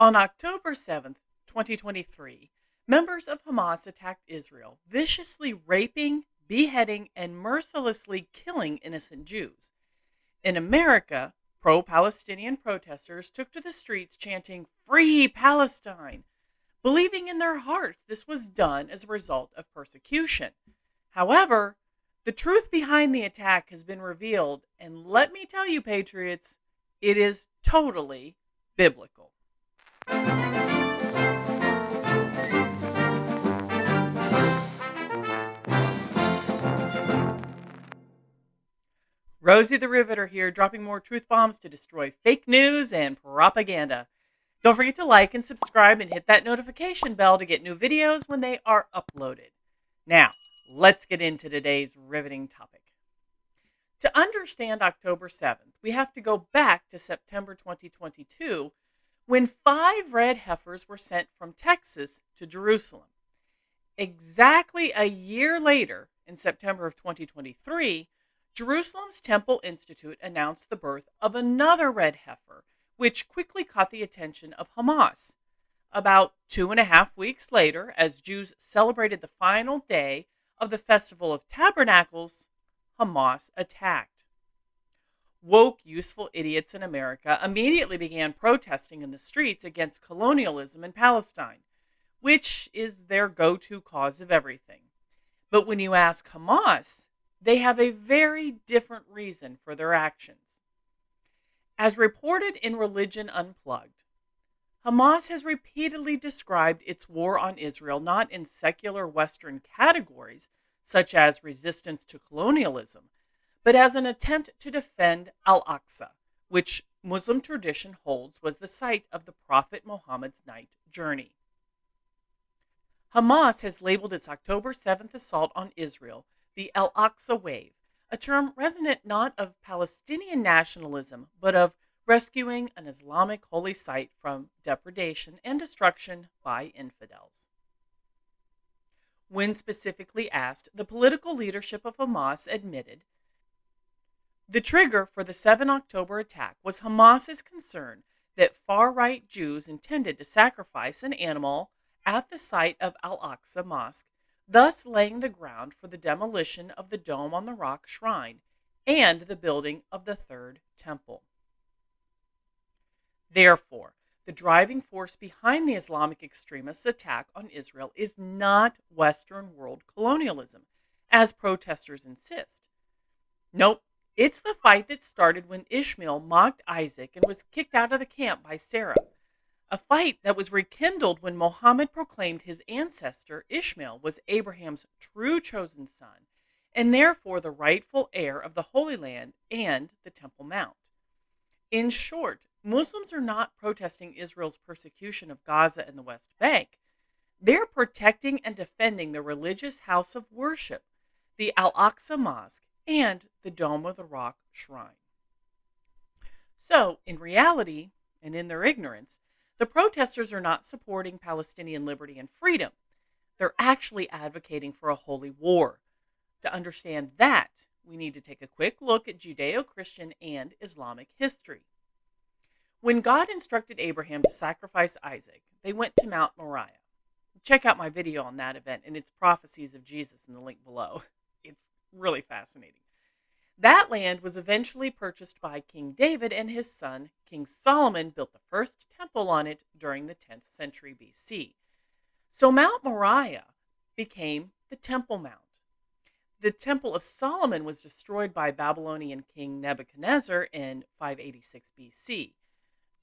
On October 7th, 2023, members of Hamas attacked Israel, viciously raping, beheading, and mercilessly killing innocent Jews. In America, pro Palestinian protesters took to the streets chanting, "Free Palestine," believing in their hearts this was done as a result of persecution. However, the truth behind the attack has been revealed, and let me tell you, patriots, it is totally biblical. Rosie the Riveter here, dropping more truth bombs to destroy fake news and propaganda. Don't forget to like and subscribe and hit that notification bell to get new videos when they are uploaded. Now, let's get into today's riveting topic. To understand October 7th, we have to go back to September 2022 when 5 red heifers were sent from Texas to Jerusalem. Exactly a year later, in September of 2023, Jerusalem's Temple Institute announced the birth of another red heifer, which quickly caught the attention of Hamas. About 2.5 weeks later, as Jews celebrated the final day of the Festival of Tabernacles, Hamas attacked. Woke, useful idiots in America immediately began protesting in the streets against colonialism in Palestine, which is their go-to cause of everything. But when you ask Hamas, they have a very different reason for their actions. As reported in Religion Unplugged, Hamas has repeatedly described its war on Israel not in secular Western categories, such as resistance to colonialism, but as an attempt to defend Al-Aqsa, which Muslim tradition holds was the site of the Prophet Muhammad's night journey. Hamas has labeled its October 7th assault on Israel the Al-Aqsa Wave, a term resonant not of Palestinian nationalism, but of rescuing an Islamic holy site from depredation and destruction by infidels. When specifically asked, the political leadership of Hamas admitted the trigger for the 7 October attack was Hamas's concern that far-right Jews intended to sacrifice an animal at the site of Al-Aqsa Mosque, thus laying the ground for the demolition of the Dome on the Rock shrine and the building of the Third Temple. Therefore, the driving force behind the Islamic extremists' attack on Israel is not Western world colonialism, as protesters insist. Nope, it's the fight that started when Ishmael mocked Isaac and was kicked out of the camp by Sarah. A fight that was rekindled when Muhammad proclaimed his ancestor Ishmael was Abraham's true chosen son, and therefore the rightful heir of the Holy Land and the Temple Mount. In short, Muslims are not protesting Israel's persecution of Gaza and the West Bank. They're protecting and defending the religious house of worship, the Al-Aqsa Mosque, and the Dome of the Rock shrine. So, in reality, and in their ignorance, the protesters are not supporting Palestinian liberty and freedom. They're actually advocating for a holy war. To understand that, we need to take a quick look at Judeo-Christian and Islamic history. When God instructed Abraham to sacrifice Isaac, they went to Mount Moriah. Check out my video on that event and its prophecies of Jesus in the link below. It's really fascinating. That land was eventually purchased by King David, and his son, King Solomon, built the first temple on it during the 10th century BC. So Mount Moriah became the Temple Mount. The Temple of Solomon was destroyed by Babylonian King Nebuchadnezzar in 586 BC.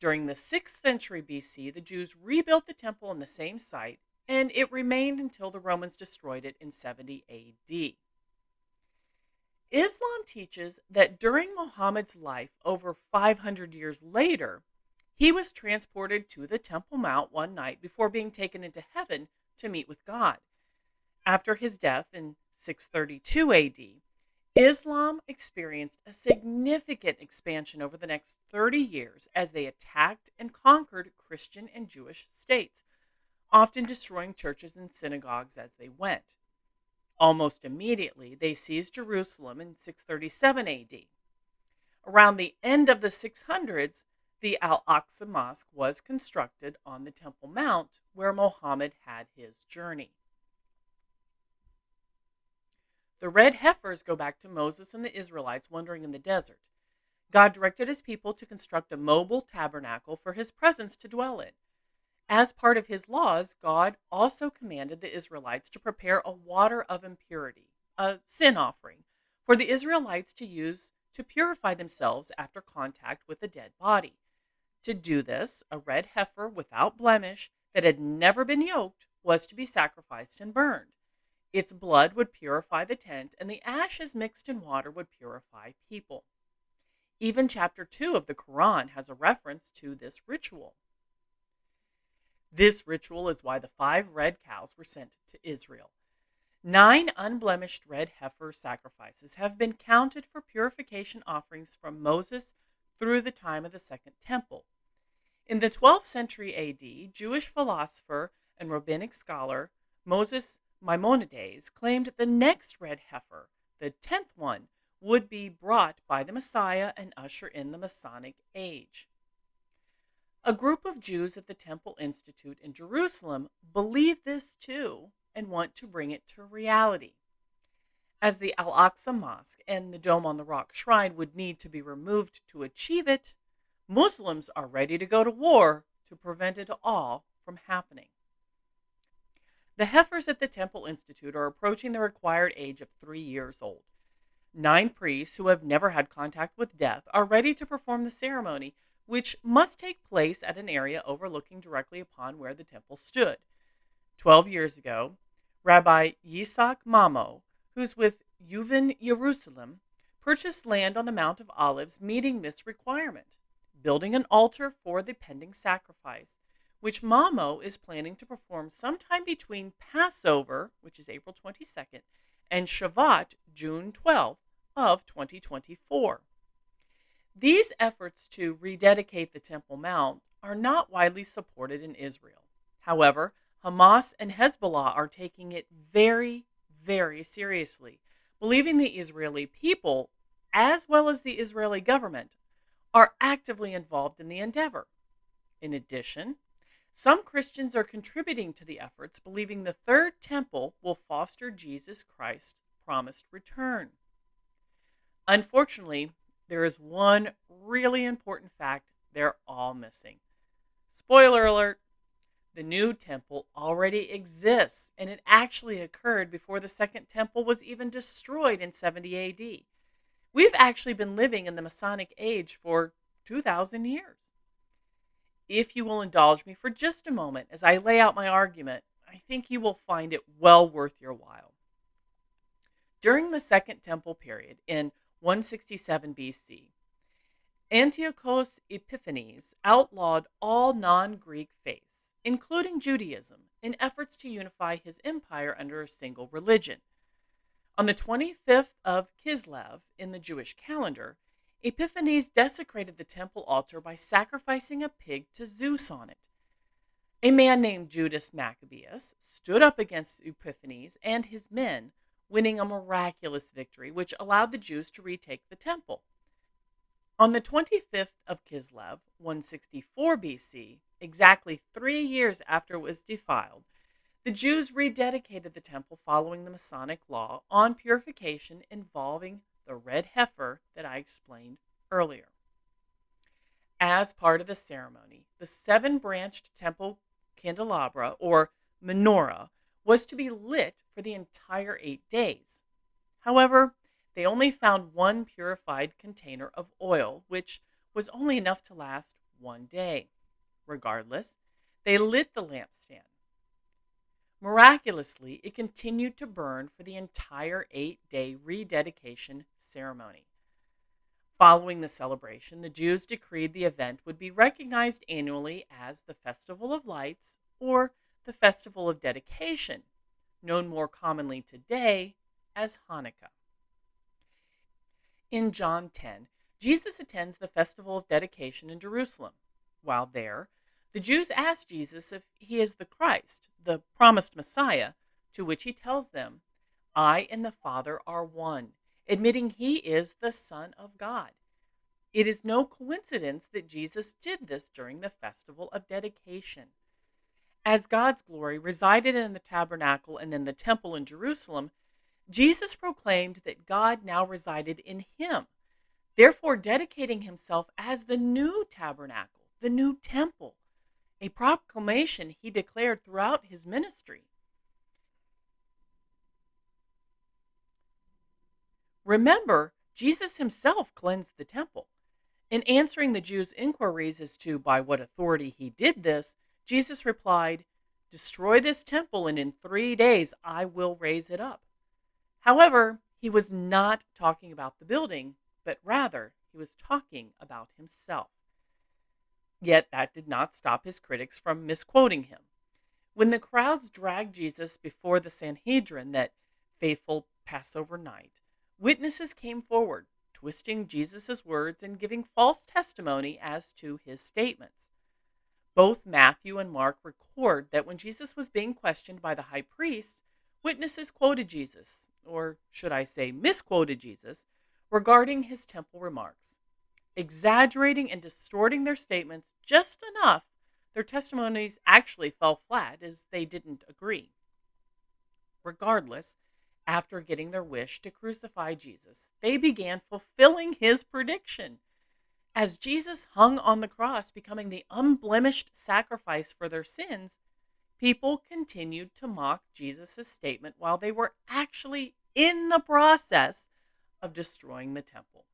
During the 6th century BC, the Jews rebuilt the temple on the same site, and it remained until the Romans destroyed it in 70 AD. Islam teaches that during Muhammad's life, over 500 years later, he was transported to the Temple Mount one night before being taken into heaven to meet with God. After his death in 632 AD, Islam experienced a significant expansion over the next 30 years as they attacked and conquered Christian and Jewish states, often destroying churches and synagogues as they went. Almost immediately, they seized Jerusalem in 637 AD. Around the end of the 600s, The Al-Aqsa Mosque was constructed on the Temple Mount where Muhammad had his journey. The red heifers go back to Moses and the Israelites wandering in the desert. God directed his people to construct a mobile tabernacle for his presence to dwell in. As part of his laws, God also commanded the Israelites to prepare a water of impurity, a sin offering, for the Israelites to use to purify themselves after contact with a dead body. To do this, a red heifer without blemish that had never been yoked was to be sacrificed and burned. Its blood would purify the tent, and the ashes mixed in water would purify people. Even chapter 2 of the Quran has a reference to this ritual. This ritual is why the 5 red cows were sent to Israel. 9 unblemished red heifer sacrifices have been counted for purification offerings from Moses through the time of the Second Temple. In the 12th century AD, Jewish philosopher and rabbinic scholar Moses Maimonides claimed the next red heifer, the 10th one, would be brought by the Messiah and usher in the Messianic age. A group of Jews at the Temple Institute in Jerusalem believe this too and want to bring it to reality. As the Al-Aqsa Mosque and the Dome on the Rock Shrine would need to be removed to achieve it, Muslims are ready to go to war to prevent it all from happening. The heifers at the Temple Institute are approaching the required age of 3 years old. 9 priests who have never had contact with death are ready to perform the ceremony, which must take place at an area overlooking directly upon where the temple stood. 12 years ago, Rabbi Yitzhak Mamo, who's with Yuvin Jerusalem, purchased land on the Mount of Olives meeting this requirement, building an altar for the pending sacrifice, which Mamo is planning to perform sometime between Passover, which is April 22nd, and Shavuot, June 12th of 2024. These efforts to rededicate the Temple Mount are not widely supported in Israel. However, Hamas and Hezbollah are taking it very, very seriously, believing the Israeli people, as well as the Israeli government, are actively involved in the endeavor. In addition, some Christians are contributing to the efforts, believing the Third Temple will foster Jesus Christ's promised return. Unfortunately, there is one really important fact they're all missing. Spoiler alert, the new temple already exists, and it actually occurred before the Second Temple was even destroyed in 70 AD. We've actually been living in the Masonic age for 2,000 years. If you will indulge me for just a moment as I lay out my argument, I think you will find it well worth your while. During the Second Temple period in 167 BC, Antiochus Epiphanes outlawed all non-Greek faiths, including Judaism, in efforts to unify his empire under a single religion. On the 25th of Kislev in the Jewish calendar, Epiphanes desecrated the temple altar by sacrificing a pig to Zeus on it. A man named Judas Maccabeus stood up against Epiphanes and his men, winning a miraculous victory which allowed the Jews to retake the temple. On the 25th of Kislev, 164 BC, exactly 3 years after it was defiled, the Jews rededicated the temple following the Masonic law on purification involving the red heifer that I explained earlier. As part of the ceremony, the 7-branched temple candelabra, or menorah, was to be lit for the entire 8 days. However, they only found 1 purified container of oil, which was only enough to last 1 day. Regardless, they lit the lampstand. Miraculously, it continued to burn for the entire 8-day rededication ceremony. Following the celebration, the Jews decreed the event would be recognized annually as the Festival of Lights or the Festival of Dedication, known more commonly today as Hanukkah. In John 10, Jesus attends the Festival of Dedication in Jerusalem. While there, the Jews ask Jesus if he is the Christ, the promised Messiah, to which he tells them, "I and the Father are one," admitting he is the Son of God. It is no coincidence that Jesus did this during the festival of dedication. As God's glory resided in the tabernacle and in the temple in Jerusalem, Jesus proclaimed that God now resided in him, therefore dedicating himself as the new tabernacle, the new temple, a proclamation he declared throughout his ministry. Remember, Jesus himself cleansed the temple. In answering the Jews' inquiries as to by what authority he did this, Jesus replied, "Destroy this temple, and in 3 days I will raise it up." However, he was not talking about the building, but rather he was talking about himself. Yet that did not stop his critics from misquoting him. When the crowds dragged Jesus before the Sanhedrin that fateful Passover night, witnesses came forward, twisting Jesus' words and giving false testimony as to his statements. Both Matthew and Mark record that when Jesus was being questioned by the high priests, witnesses quoted Jesus, or should I say misquoted Jesus, regarding his temple remarks. Exaggerating and distorting their statements just enough, their testimonies actually fell flat as they didn't agree. Regardless, after getting their wish to crucify Jesus, they began fulfilling his prediction. As Jesus hung on the cross, becoming the unblemished sacrifice for their sins, people continued to mock Jesus' statement while they were actually in the process of destroying the temple.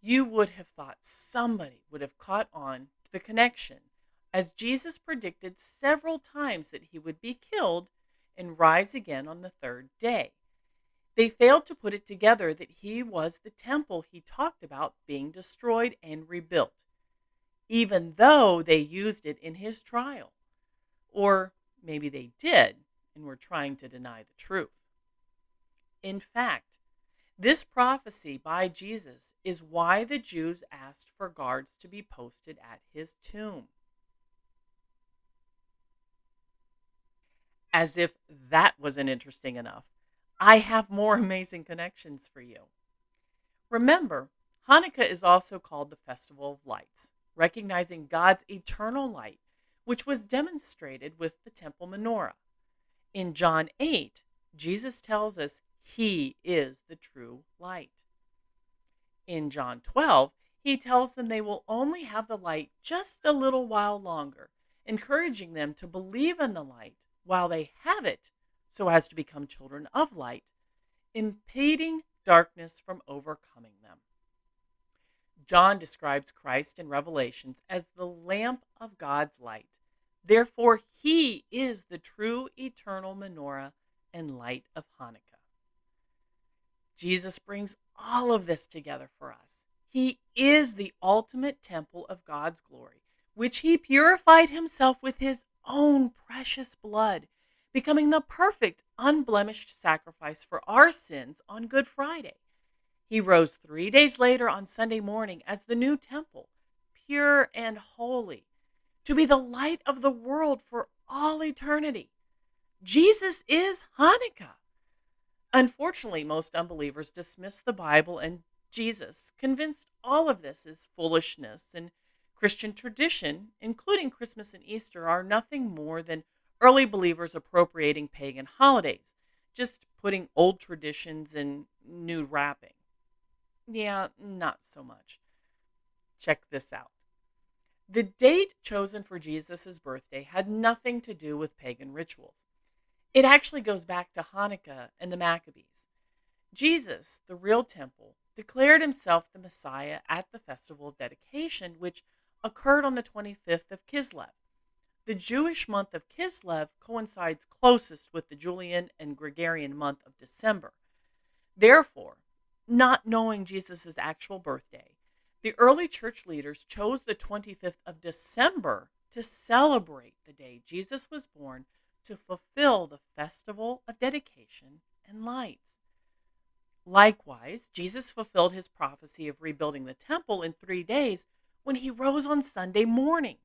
You would have thought somebody would have caught on to the connection, as Jesus predicted several times that he would be killed and rise again on the third day. They failed to put it together that he was the temple he talked about being destroyed and rebuilt, even though they used it in his trial. Or maybe they did and were trying to deny the truth. In fact, this prophecy by Jesus is why the Jews asked for guards to be posted at his tomb. As if that wasn't interesting enough, I have more amazing connections for you. Remember, Hanukkah is also called the Festival of Lights, recognizing God's eternal light, which was demonstrated with the temple menorah. In John 8, Jesus tells us he is the true light. In John 12, he tells them they will only have the light just a little while longer, encouraging them to believe in the light while they have it so as to become children of light, impeding darkness from overcoming them. John describes Christ in Revelations as the lamp of God's light. Therefore, he is the true eternal menorah and light of Hanukkah. Jesus brings all of this together for us. He is the ultimate temple of God's glory, which he purified himself with his own precious blood, becoming the perfect, unblemished sacrifice for our sins on Good Friday. He rose 3 days later on Sunday morning as the new temple, pure and holy, to be the light of the world for all eternity. Jesus is Hanukkah. Unfortunately, most unbelievers dismiss the Bible and Jesus, convinced all of this is foolishness, and Christian tradition, including Christmas and Easter, are nothing more than early believers appropriating pagan holidays, just putting old traditions in new wrapping. Yeah, not so much. Check this out. The date chosen for Jesus' birthday had nothing to do with pagan rituals. It actually goes back to Hanukkah and the Maccabees. Jesus, the real temple, declared himself the Messiah at the Festival of Dedication, which occurred on the 25th of Kislev. The Jewish month of Kislev coincides closest with the Julian and Gregorian month of December. Therefore, not knowing Jesus' actual birthday, the early church leaders chose the 25th of December to celebrate the day Jesus was born, to fulfill the Festival of Dedication and Lights. Likewise, Jesus fulfilled his prophecy of rebuilding the temple in 3 days when he rose on Sunday morning.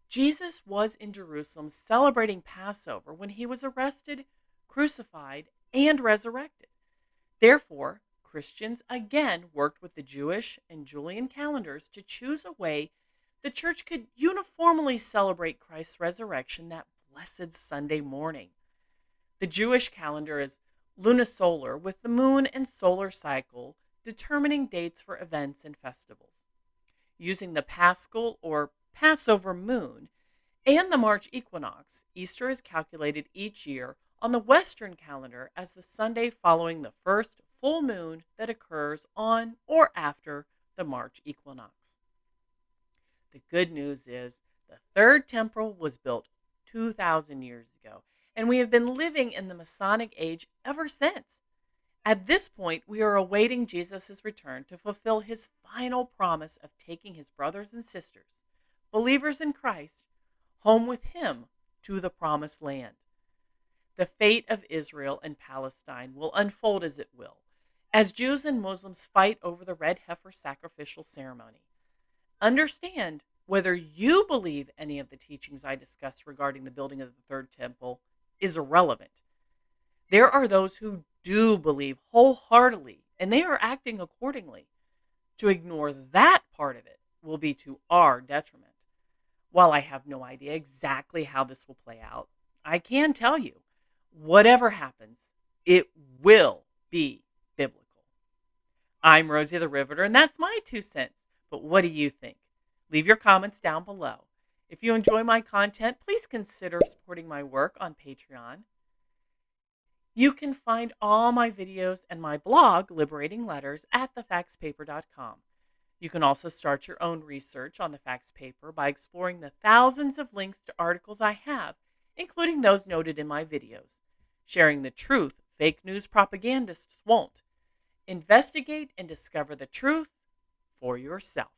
Jesus was in Jerusalem celebrating Passover when he was arrested, crucified, and resurrected. Therefore, Christians again worked with the Jewish and Julian calendars to choose a way the church could uniformly celebrate Christ's resurrection that blessed Sunday morning. The Jewish calendar is lunisolar, with the moon and solar cycle determining dates for events and festivals. Using the Paschal or Passover moon and the March equinox, Easter is calculated each year on the Western calendar as the Sunday following the first full moon that occurs on or after the March equinox. The good news is the third temple was built 2,000 years ago, and we have been living in the Masonic age ever since. At this point, we are awaiting Jesus' return to fulfill his final promise of taking his brothers and sisters, believers in Christ, home with him to the promised land. The fate of Israel and Palestine will unfold as it will, as Jews and Muslims fight over the red heifer sacrificial ceremony. Understand, whether you believe any of the teachings I discussed regarding the building of the third temple is irrelevant. There are those who do believe wholeheartedly, and they are acting accordingly. To ignore that part of it will be to our detriment. While I have no idea exactly how this will play out, I can tell you, whatever happens, it will be biblical. I'm Rosie the Riveter, and that's my 2 cents. But what do you think? Leave your comments down below. If you enjoy my content, please consider supporting my work on Patreon. You can find all my videos and my blog, Liberating Letters, at thefactspaper.com. You can also start your own research on the Facts Paper by exploring the thousands of links to articles I have, including those noted in my videos. Sharing the truth fake news propagandists won't. Investigate and discover the truth for yourself.